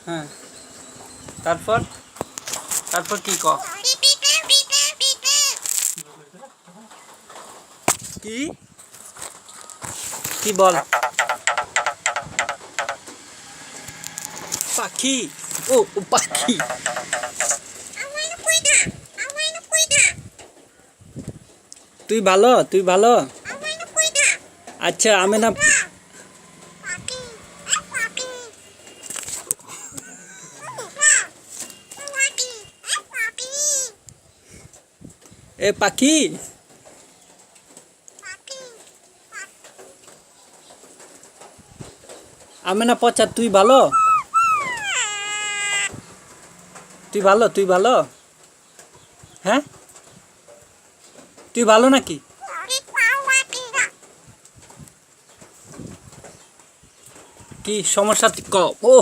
হ্যাঁ, তারপর তারপর কি কি কি বল? পাখি। ও ও পাখি। তুই ভালো, তুই ভালো। আচ্ছা আমি না এ পাখি, আমি না পচা, তুই ভালো, তুই ভালো, তুই ভালো। হ্যাঁ, তুই ভালো নাকি? কি সমস্যা? ক। ও